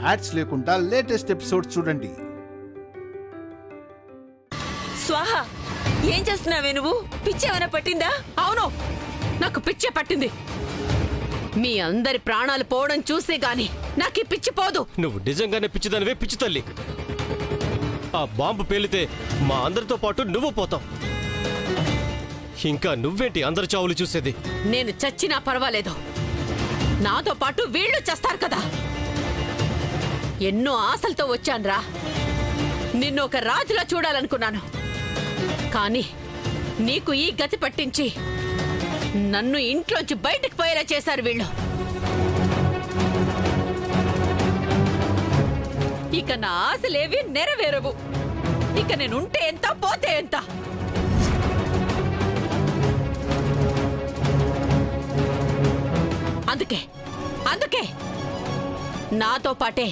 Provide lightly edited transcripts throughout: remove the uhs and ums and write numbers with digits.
Ads లేకుండా latest episodes చూడండి. స్వాహ, ఏం చేస్తున్నావే నువ్వు? పిచ్చేమైనా పట్టిందా? అవును, నాకు పిచ్చే పట్టింది. మీ అందరి ప్రాణాలు పోవడం చూస్తే గాని నాకు పిచ్చి పోదు. నువ్వు నిజంగానే పిచ్చిదానివే పిచ్చి తల్లి. ఆ బాంబు పేలితే మా అందరితో పాటు నువ్వు పోతావు. ఇంకా నువ్వేంటి అందరి చావులు చూసేది? నేను చచ్చినా పర్వాలేదు, నాతో పాటు వీళ్ళు చేస్తారు కదా. ఎన్నో ఆశలతో వచ్చాన్రా, నిన్ను ఒక రాజులా చూడాలనుకున్నాను. కానీ నీకు ఈ గతి పట్టించి నన్ను ఇంట్లోంచి బయటకు పోయేలా చేశారు వీళ్ళు. ఇక నా ఆశలేవి నెరవేరవు. ఇక నేనుంటే ఎంత, పోతే ఎంత. అందుకే నాతో పాటే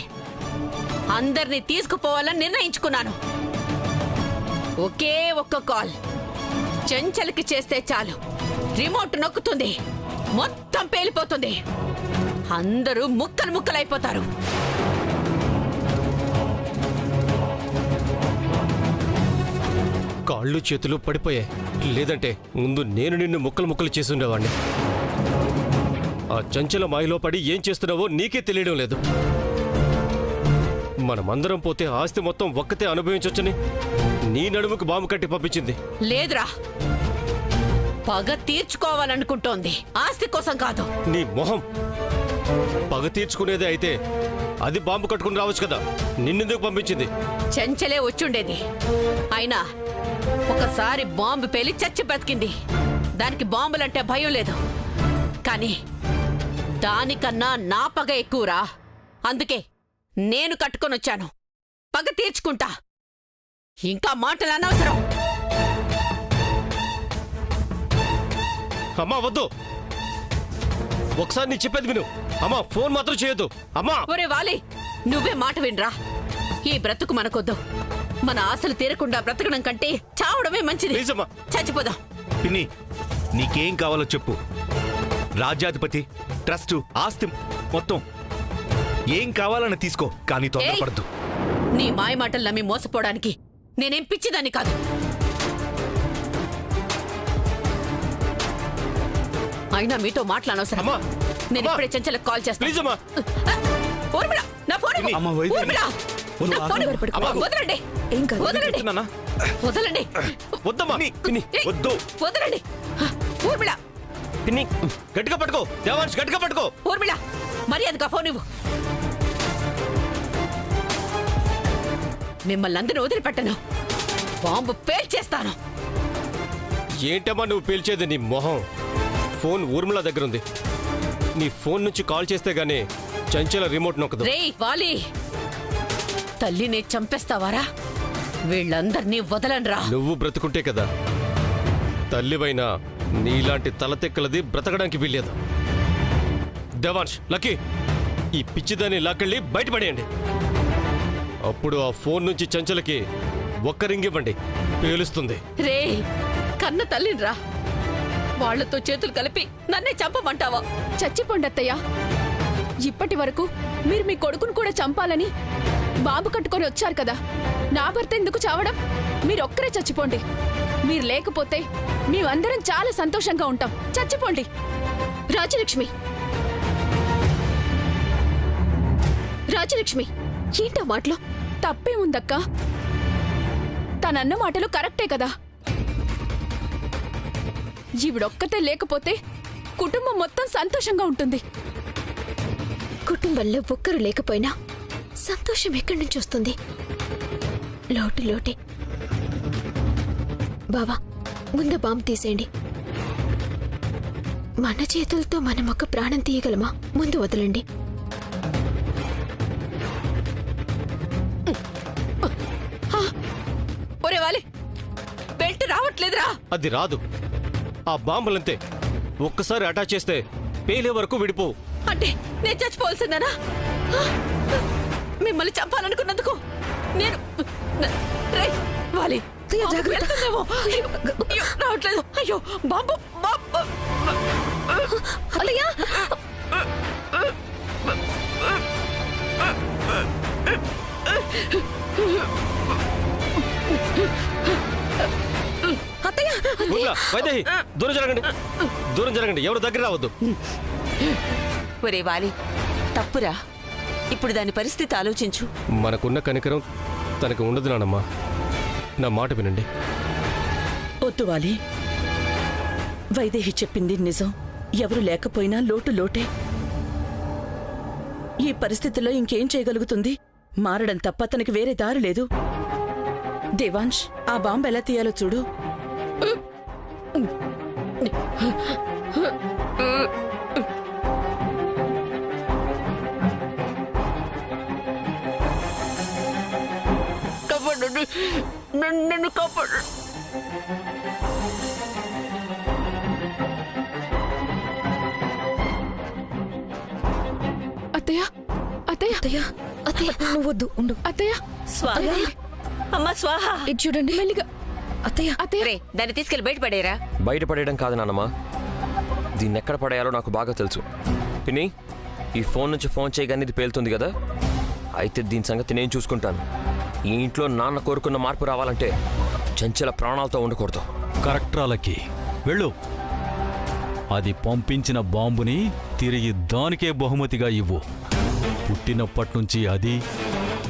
అందరినీ తీసుకుపోవాలని నిర్ణయించుకున్నాను. ఒకే ఒక్క కాల్ చెంచలకి చేస్తే చాలు, రిమోట్ నొక్కుతుంది, మొత్తం పేలిపోతుంది, అందరూ ముక్కలు ముక్కలైపోతారు. కాళ్ళు చేతులు పడిపోయాయి. లేదంటే ముందు నేను నిన్ను ముక్కలు ముక్కలు చేసి ఉండేవాణ్ణి. ఆ చంచల మాయలో పడి ఏం చేస్తున్నావో నీకే తెలియడం లేదు. మనమందరం పోతే ఆస్తి మొత్తం ఒక్కతే అనుభవించొచ్చని నీ నడుముకు బాంబు కట్టి పంపించింది. లేదురా, పగ తీర్చుకోవాలనుకుంటోంది, ఆస్తి కోసం కాదు. నీ మొహం. పగ తీర్చుకునేదే అయితే అది బాంబు కట్టుకుని రావచ్చు కదా, నిన్నెందుకు పంపించింది? చెంచలే వచ్చుండేది. అయినా ఒకసారి బాంబు పేలి చచ్చి బతికింది. దానికి బాంబులంటే భయం లేదు. కానీ దానికన్నా నా పగ ఎక్కువరా. అందుకే నేను కట్టుకొని వచ్చాను. పగ తీర్చుకుంటా. ఇంకా మాటలు అనవసరం. అమ్మా వద్దు, ఒకసారి నీ చెప్పేది విను. అమ్మా ఫోన్ మాత్రం చేయొద్దు. అమ్మా! ఒరే వాలి, నువ్వే మాట వినరా. ఈ బ్రతుకు మనకొద్దు. మన ఆశలు తీరకుండా బ్రతకడం కంటే చావడమే మంచిది. చచ్చిపోదాం. పిన్ని, నీకేం కావాలో చెప్పు. రాజ్యాధిపతి, ట్రస్ట్, ఆస్తి మొత్తం ఏం కావాలని తీసుకో, కానీ తొందరపడద్దు. నీ మాయ మాటలు నమ్మి మోసపోవడానికి నేనేం పిచ్చిదాన్ని కాదు. అయినా మీతో మాట్లాడనవసరం. నేను ఇప్పుడే చెంచలకు కాల్ చేస్తాను. వదలండి, వదలండి, వదలండి. ఊర్మిళ, గట్టిగా పట్టుకో. దేవాంశ్, గట్టిగా పట్టుకో. ఊర్మిళ, మర్యాదగా ఫోన్ ఇవ్వు. మిమ్మల్ని అందరూ వదిలిపెట్టను. బాంబు పేల్చేస్తాను. ఏంటమ్మా నువ్వు పేల్చేది? నీ మొహం. ఫోన్ ఊర్మిళ దగ్గర ఉంది. నీ ఫోన్ నుంచి కాల్ చేస్తే గానీ చంచల రిమోట్ నొక్కదు. రేయ్ వాలి, తల్లిని చంపేస్తావారా? వీళ్ళందరినీ వదలనరా. నువ్వు బ్రతుకుంటే కదా. తల్లివైనా నీలాంటి తలతెక్కలది బ్రతకడానికి వీల్లేదు. దేవాంశ్, లక్కీ, ఈ పిచ్చిదాన్ని లాకెళ్ళి బయటపడేయండి. అప్పుడు ఆ ఫోన్ నుంచి చంచలకి ఒక్క రింగ్ ఇవ్వండి, పేలుస్తుంది. రే, కన్న తల్లిరా, వాళ్లతో చేతులు కలిపి నన్నే చంపమంటావా? చచ్చిపోండి అత్తయ్య. ఇప్పటి వరకు మీరు మీ కొడుకును కూడా చంపాలని బాబు కట్టుకొని వచ్చారు కదా. నా భర్త ఎందుకు చావడం? మీరొక్కరే చచ్చిపోండి. మీరు లేకపోతే మేమందరం చాలా సంతోషంగా ఉంటాం. చచ్చిపోండి. రాజలక్ష్మి, రాజలక్ష్మి, ఏంటా మాటలు? తప్పే ఉందక్క. తనన్న మాటలు కరెక్టే కదా. ఈవిడొక్కతే లేకపోతే కుటుంబం మొత్తం సంతోషంగా ఉంటుంది. కుటుంబంలో ఒక్కరు లేకపోయినా సంతోషం ఎక్కడి నుంచి వస్తుంది? లోటు లోటే. బావా, ముందు బాంబు తీసేయండి. మన చేతులతో మనం ఒక ప్రాణం తీయగలమా? ముందు వదలండి. ఒరే వాలి, బెల్ట్ రావట్లేదురా. అది రాదు. ఆ బాంబులంతే, ఒక్కసారి అటాచ్ చేస్తే పేలే వరకు విడిపోవు. అంటే నేను చచ్చిపోవాల్సిందేనా? మిమ్మల్ని చంపాలనుకున్నందుకు నేను వాలి రావట్లేదు. అయ్యో బాంబు! అత్తయ్య ఊర్మిళ, వైదేహి, దూరం జరగండి, దూరం జరగండి, ఎవరు దగ్గర రావద్దు. ఒరే వాలి, తప్పురా. ఇప్పుడు దాని పరిస్థితి ఆలోచించు. మనకున్న కనికరం తనకు ఉండదు నానమ్మా. నా మాట వినండి. వద్దు వాలి, వైదేహి చెప్పింది నిజం. ఎవరు లేకపోయినా లోటు లోటే. ఈ పరిస్థితిలో ఇంకేం చేయగలుగుతుంది? మారడం తప్ప తనకి వేరే దారి లేదు. దేవాంశ్, ఆ బాంబు ఎలా తీయాలో చూడు. కాపాడండి, నన్ను కాపాడు. అత్తయ్య అత్తయ్య అత్తయ్య అత్తయ్య నువ్వు వద్దు ఉండు. అత్తయ్య స్వాహ, అమ్మా స్వాహ. ఇది చూడండి మెల్లిగా. అత్తయ్య అత్తయ్య రే, దాన్ని తీసుకెళ్లి బయట పడేరా. బయట పడేయడం కాదు నాన్నమ్మ, దీన్ని ఎక్కడ పడేయాలో నాకు బాగా తెలుసు. పిన్ని, ఈ ఫోన్ నుంచి ఫోన్ చేయగానే ఇది పేలుతుంది కదా, అయితే దీని సంగతి నేను చూసుకుంటాను. ఈ ఇంట్లో నాన్న కోరుకున్న మార్పు రావాలంటే చంచల ప్రాణాలతో ఉండకూడదు. కరెక్ట్ రాలకి వెళ్ళు. అది పంపించిన బాంబుని తిరిగి దానికే బహుమతిగా ఇవ్వు. పుట్టినప్పటి నుంచి అది,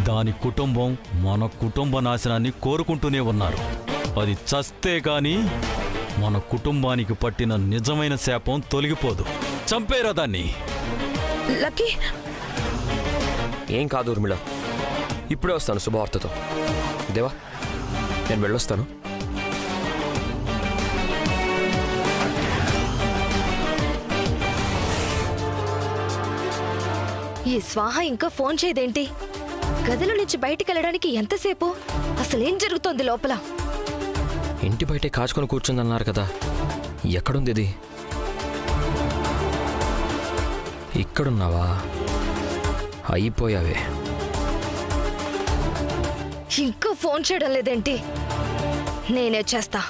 దాని కుటుంబం మన కుటుంబ నాశనాన్ని కోరుకుంటూనే ఉన్నారు. అది చస్తే గాని మన కుటుంబానికి పట్టిన నిజమైన శాపం తొలగిపోదు. చంపేరా దాన్ని. లక్కీ ఏం కాదు ఊర్మిళ, ఇప్పుడే వస్తాను శుభవార్తతో. దేవా, నేను వెళ్ళొస్తాను. ఈ స్వాహ ఇంకా ఫోన్ చేయదేంటి? గదిలో నుంచి బయటికి వెళ్ళడానికి ఎంతసేపు? అసలేం జరుగుతోంది లోపల? ఇంటి బయటే కాచుకొని కూర్చుందన్నారు కదా, ఎక్కడుంది ఇది? ఇక్కడున్నావా? అయిపోయావే. ఇంకా ఫోన్ చేయడం లేదేంటి? నేనే చేస్తా.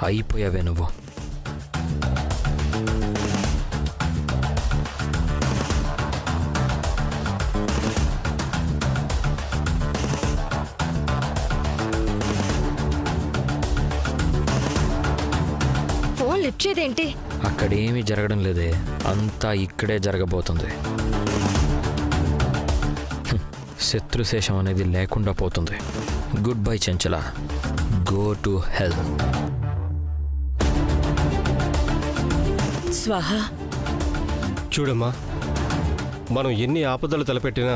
అయిపోయావే నువ్వు. Phone lift చేయదేంటి? అక్కడేమీ జరగడం లేదే, అంతా ఇక్కడే జరగబోతుంది. శత్రుశేషం అనేది లేకుండా పోతుంది. Goodbye Chanchala, go to hell. స్వాహ, చూడమ్మా, మనం ఎన్ని ఆపదలు తలపెట్టినా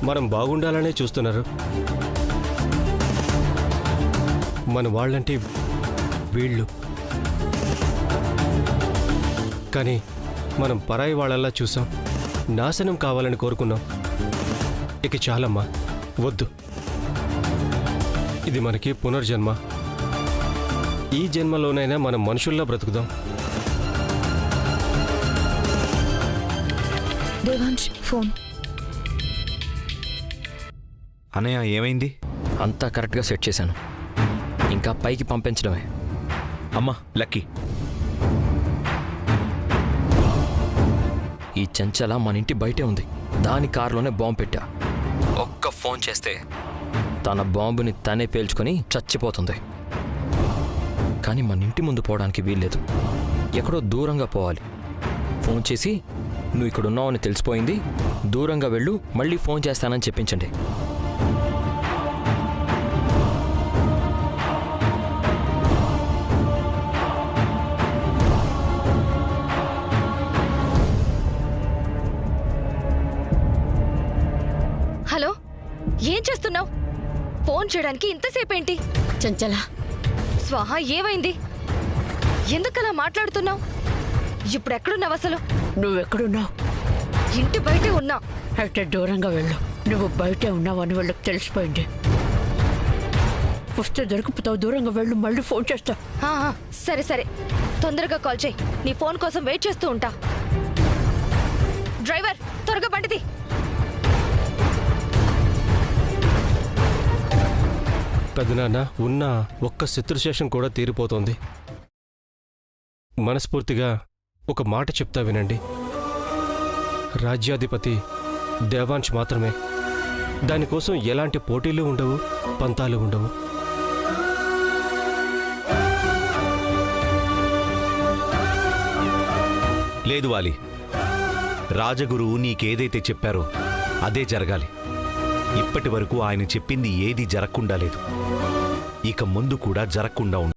మనం బాగుండాలనే చూస్తున్నారు. మన వాళ్ళంటే వీళ్ళు, కానీ మనం పరాయి వాళ్ళలా చూసాం, నాశనం కావాలని కోరుకున్నాం. ఇక చాలమ్మా, వద్దు. ఇది మనకి పునర్జన్మ. ఈ జన్మలోనైనా మనం మనుషుల్లా బ్రతుకుదాం. దేవాంశ్ ఫోన్. అన్నయ్య ఏమైంది? అంతా కరెక్ట్గా సెట్ చేశాను, ఇంకా పైకి పంపించడమే. అమ్మా లక్కీ, ఈ చంచల మన ఇంటి బయటే ఉంది, దాని కారులోనే బాంబు పెట్టా. ఒక్క ఫోన్ చేస్తే తన బాంబుని తనే పేల్చుకొని చచ్చిపోతుంది. కానీ మన ఇంటి ముందు పోవడానికి వీల్లేదు, ఎక్కడో దూరంగా పోవాలి. ఫోన్ చేసి నువ్వు ఇక్కడ ఉన్నావని తెలిసిపోయింది, దూరంగా వెళ్ళు, మళ్ళీ ఫోన్ చేస్తానని చెప్పించండి. హలో, ఏం చేస్తున్నావు? ఫోన్ చేయడానికి ఇంతసేపు ఏంటి? చంచల, స్వాహ ఏమైంది? ఎందుకలా మాట్లాడుతున్నావు? ఇప్పుడు ఎక్కడున్నావు అసలు? నువ్వెక్కడున్నావు? ఇంటి బయటే ఉన్నా. అయితే దూరంగా వెళ్ళు. నువ్వు బయటే ఉన్నావని వాళ్ళకి తెలిసిపోయింది. వస్తే దొరికిపోతావు. దూరంగా వెళ్ళు, మళ్ళీ ఫోన్ చేస్తా. సరే సరే, తొందరగా కాల్ చేయి. నీ ఫోన్ కోసం వెయిట్ చేస్తూ ఉంటా. డ్రైవర్, త్వరగా బండిది. పెదనాన్న ఉన్న ఒక్క శత్రుశేషం కూడా తీరిపోతోంది. మనస్ఫూర్తిగా ఒక మాట చెప్తా వినండి. రాజ్యాధిపతి దేవాంశ్ మాత్రమే. దానికోసం ఎలాంటి పోటీలు ఉండవు, పంతాలు ఉండవు. లేదు వాలి, రాజగురువు నీకేదైతే చెప్పారో అదే జరగాలి. ఇప్పటి వరకు ఆయన చెప్పింది ఏదీ జరగకుండా లేదు, ఇక ముందు కూడా జరగకుండా ఉంది.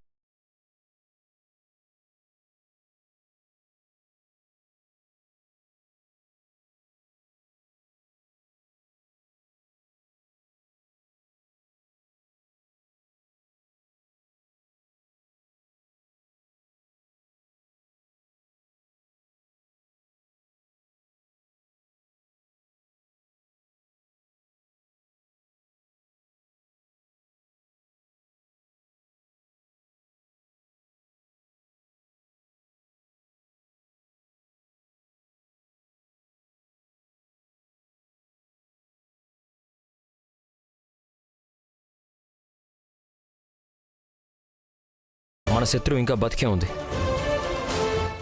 మన శత్రువు ఇంకా బతికే ఉంది.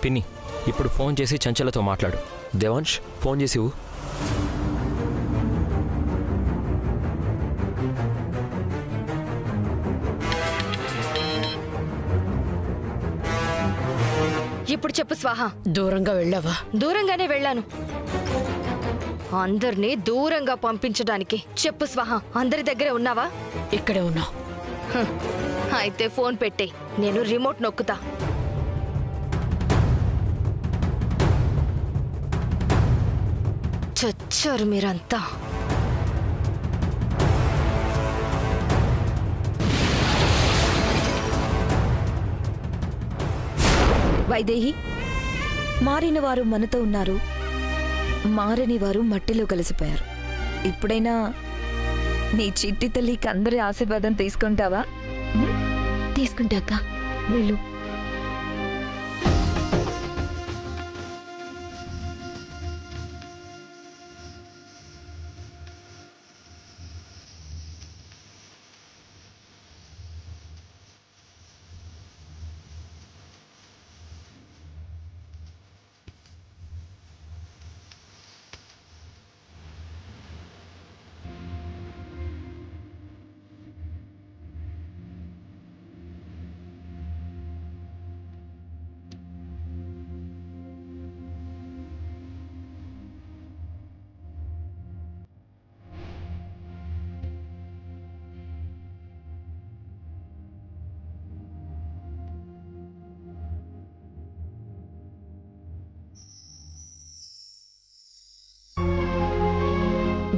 పిన్ని, ఇప్పుడు ఫోన్ చేసి చంచలతో మాట్లాడు. దేవాంశ్, ఫోన్ చేసి ఇవ్వు. ఇప్పుడు చెప్పు స్వాహ. దూరంగా వెళ్ళావా? దూరంగానే వెళ్ళాను. అందరినీ దూరంగా పంపించడానికి. చెప్పు స్వాహ, అందరి దగ్గరే ఉన్నావా? ఇక్కడే ఉన్నావు. అయితే ఫోన్ పెట్టే, నేను రిమోట్ నొక్కుతా. చచ్చారు మీరంతా. వైదేహి, మారిన వారు మనతో ఉన్నారు, మారని వారు మట్టిలో కలిసిపోయారు. ఇప్పుడైనా నీ చిట్టి తల్లికి అందరి ఆశీర్వాదం తీసుకుంటావా? తీసుకుంటాక వెళ్ళు.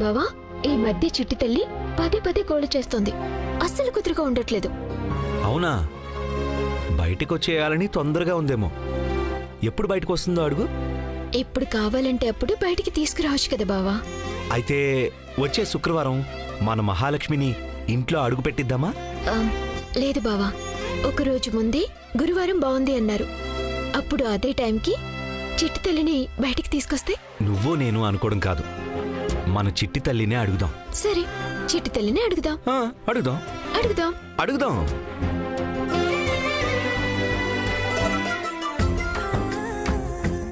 బావా, ఈ మధ్య చిట్టి తల్లి పదే పదే గోళ చేస్తోంది. అస్సలు కుదురుగా ఉండట్లేదు. అవునా? బయటకొచ్చేయాలని తొందరగా ఉందేమో. ఎప్పుడు బయటకు వస్తుందో అడుగు. ఎప్పుడు కావాలంటే అప్పుడు బయటికి తీసుకురావచ్చు కదా బావా. అయితే వచ్చే శుక్రవారం మన మహాలక్ష్మిని ఇంట్లో అడుగు పెట్టిద్దామా? లేదు బావా, ఒకరోజు ముందే గురువారం బాగుంది అన్నారు. అప్పుడు అదే టైంకి చిట్టి తల్లిని బయటికి తీసుకొస్తే? నువ్వు నేను అనుకోవడం కాదు, మన చిట్టి తల్లినే అడుగుదాం. సరే, చిట్టి తల్లినే అడుగుదాం. అడుగుదాం అడుగుదాం అడుగుదాం.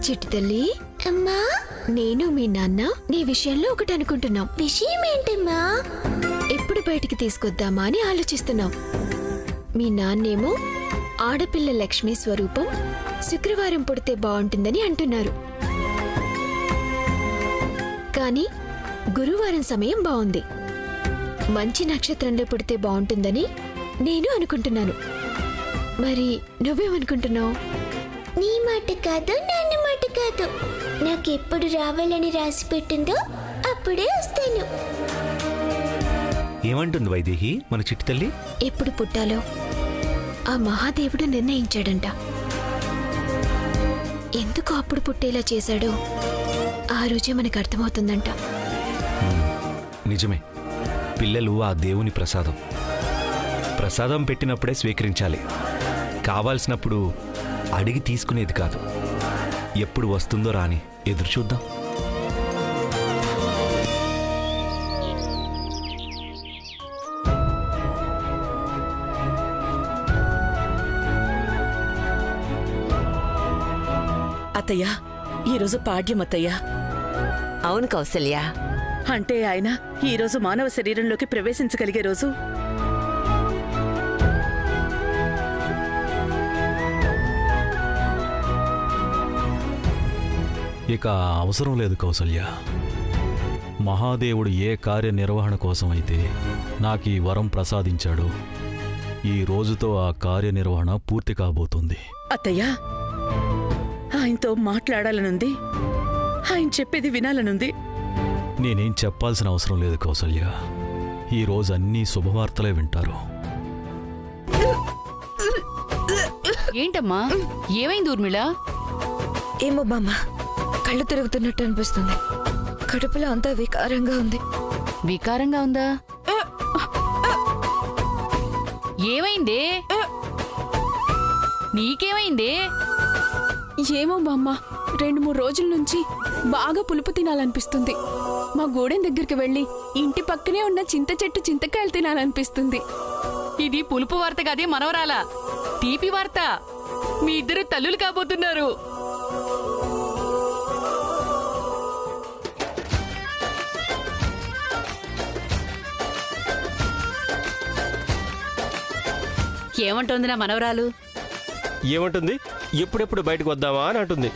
చిట్టి తల్లి, అమ్మా, నేను మీ నాన్న నీ విషయంలో ఒకటి అనుకుంటున్నాం. విషయం ఏంటమ్మా? ఎప్పుడు బయటికి తీసుకొద్దామా అని ఆలోచిస్తున్నాం. మీ నాన్నేమో ఆడపిల్ల లక్ష్మీ స్వరూపం శుక్రవారం పుడితే బాగుంటుందని అంటున్నారు. కానీ గురువారం సమయం బాగుంది, మంచి నక్షత్రంలో పుడితే బాగుంటుందని నేను అనుకుంటున్నాను. మరి నువ్వేమనుకుంటున్నావు? నీ మాట కాదు, నాన్న మాట కాదు. నాకెప్పుడు రావాలని రాసి పెట్టిందో అప్పుడే వస్తాను. ఏమంటుంది వైదేహి మన చిట్టి తల్లి? ఎప్పుడు పుట్టాలో ఆ మహాదేవుడు నిర్ణయించాడంట. ఎందుకు అప్పుడు పుట్టేలా చేశాడో ఆ రోజే మనకు అర్థమవుతుందంట. నిజమే, పిల్లలు ఆ దేవుని ప్రసాదం. ప్రసాదం పెట్టినప్పుడే స్వీకరించాలి, కావాల్సినప్పుడు అడిగి తీసుకునేది కాదు. ఎప్పుడు వస్తుందో రాని ఎదురు చూద్దాం. అత్తయ్యా ఈరోజు పాడ్యం అత్తయ్యా. అవును కౌసల్య. అంటే ఆయన ఈరోజు మానవ శరీరంలోకి ప్రవేశించగలిగే రోజు. ఇక అవసరం లేదు కౌసల్య. మహాదేవుడు ఏ కార్యనిర్వహణ కోసమైతే నాకు ఈ వరం ప్రసాదించాడో ఈ రోజుతో ఆ కార్యనిర్వహణ పూర్తి కాబోతుంది. అత్తయ్యా ఆయనతో మాట్లాడాలనుంది, ఆయన చెప్పేది వినాలనుంది. నేనేం చెప్పాల్సిన అవసరం లేదు కౌసల్య. ఈ రోజు అన్ని శుభవార్తలే వింటారు. ఏంటమ్మా ఏమైంది ఊర్మిళ? ఏమో బామ్మ, కళ్ళు తిరుగుతున్నట్టు అనిపిస్తుంది. కడుపులో అంతా వికారంగా ఉంది. వికారంగా ఉందా? ఏమైందే? నీకేమైందే? ఏమో బామ్మ, 2-3 రోజుల నుంచి బాగా పులుపు తినాలనిపిస్తుంది. మా గూడెం దగ్గరికి వెళ్ళి ఇంటి పక్కనే ఉన్న చింత చెట్టు చింతకాయలు తినాలనిపిస్తుంది. ఇది పులుపు వార్త కాదే మనవరాలా, తీపి వార్త. మీ ఇద్దరు తల్లులు కాబోతున్నారు. ఏమంటోంది నా మనవరాలు? ఏమంటుంది? ఎప్పుడెప్పుడు బయటకు వద్దామా అని అంటుంది.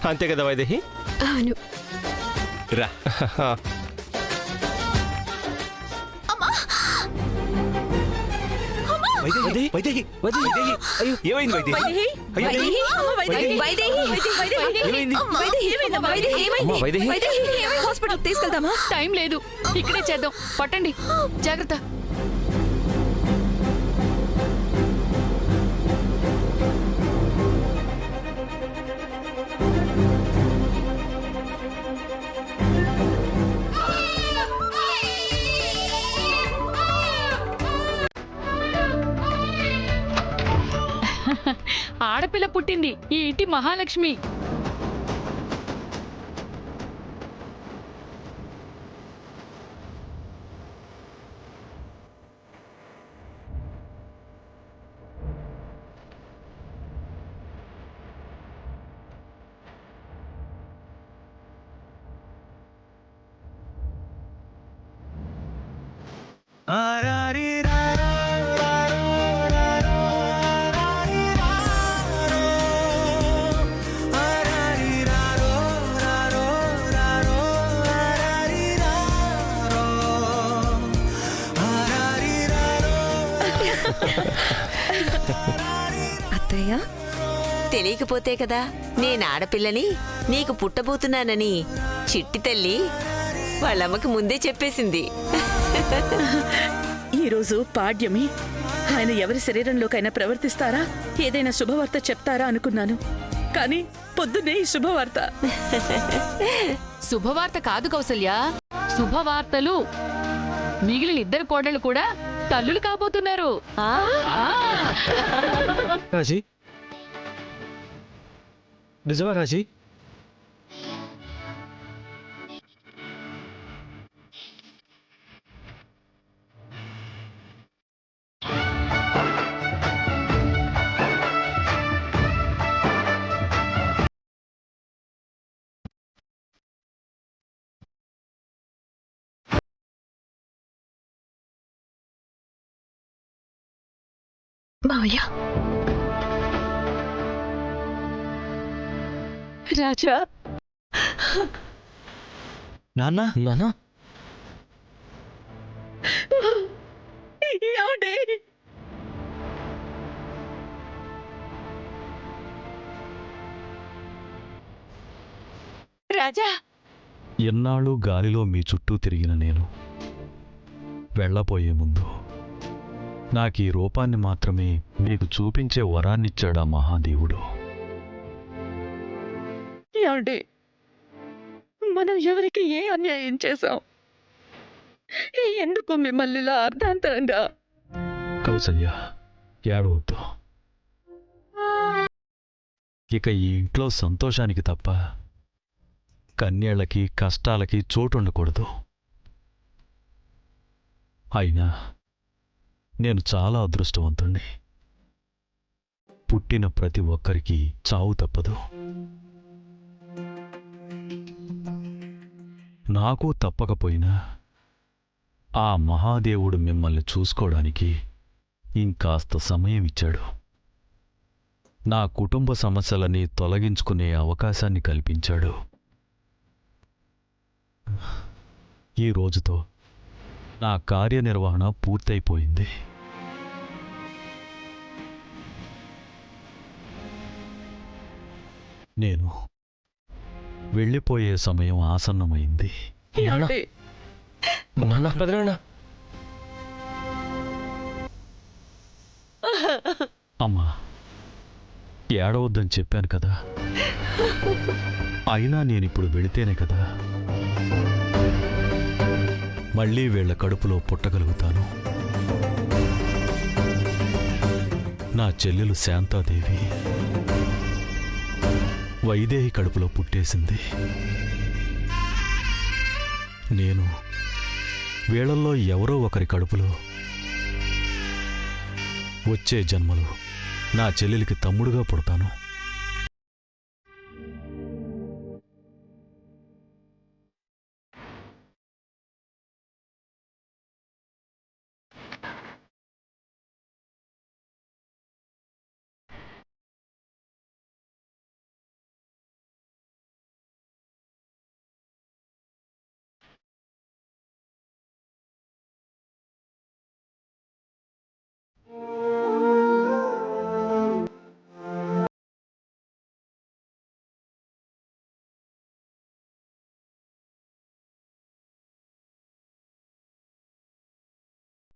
అంతే కదా వైదేహి? అవును. రా. హాస్పిటల్ తీసుకెళ్తామా? టైం లేదు, ఇక్కడే చేద్దాం. పట్టండి, జాగ్రత్త. ఆడపిల్ల పుట్టింది, ఈ ఇంటి మహాలక్ష్మి. అత్తయ్య, తెలియకపోతే కదా నేను ఆడపిల్లని, నీకు పుట్టబోతున్నానని చిట్టి తల్లి వాళ్ళమ్మకి ముందే చెప్పేసింది. ఈరోజు పాడ్యమి. ఆయన ఎవరి శరీరంలోకైనా ప్రవర్తిస్తారా, ఏదైనా శుభవార్త చెప్తారా అనుకున్నాను. కానీ పొద్దున్నే ఈ శుభవార్త. శుభవార్త కాదు కౌసల్య, శుభవార్తలు. మిగిలిన ఇద్దరు కోడళ్ళు కూడా తల్లులు కాబోతున్నారు. రాజీ, నిజమా రాజీ? మావయ్య, రాజా. నాన్న, నాన్న, రాజా. ఎన్నాళ్ళు గాలిలో మీ చుట్టూ తిరిగిన నేను వెళ్ళపోయే ముందు నాకీ రూపాన్ని మాత్రమే మీకు చూపించే వరాన్నిచ్చాడా మహాదేవుడు. ఏమండి, మనం ఎవరికి ఏ అన్యాయం చేశాం? ఎందుకు మిమ్మల్ని ఇలా అర్ధాంతరంగా? కౌసల్య, ఏడవద్దు. ఇక ఈ ఇంట్లో సంతోషానికి తప్ప కన్యళ్ళకి కష్టాలకి చోటుండకూడదు. అయినా నేను చాలా నాకు తప్పకపోయినా ఆ మహాదేవుడు మిమ్మల్ని చూసుకోవడానికి ఇంకాస్త సమయం ఇచ్చాడు. నా కుటుంబ సమస్యలని తొలగించుకునే అవకాశాన్ని కల్పించాడు. ఈ రోజుతో నా కార్యనిర్వహణ పూర్తయిపోయింది. నేను వెళ్ళిపోయే సమయం ఆసన్నమైంది. అమ్మా, ఏడవద్దని చెప్పాను కదా, అయినా నేనిప్పుడు వెళితేనే కదా మళ్ళీ వీళ్ల కడుపులో పుట్టగలుగుతాను. నా చెల్లెలు శాంతాదేవి వైదేహి కడుపులో పుట్టేసింది. నేను వీళ్ళల్లో ఎవరో ఒకరి కడుపులో వచ్చే జన్మలో నా చెల్లెలికి తమ్ముడుగా పుడతాను.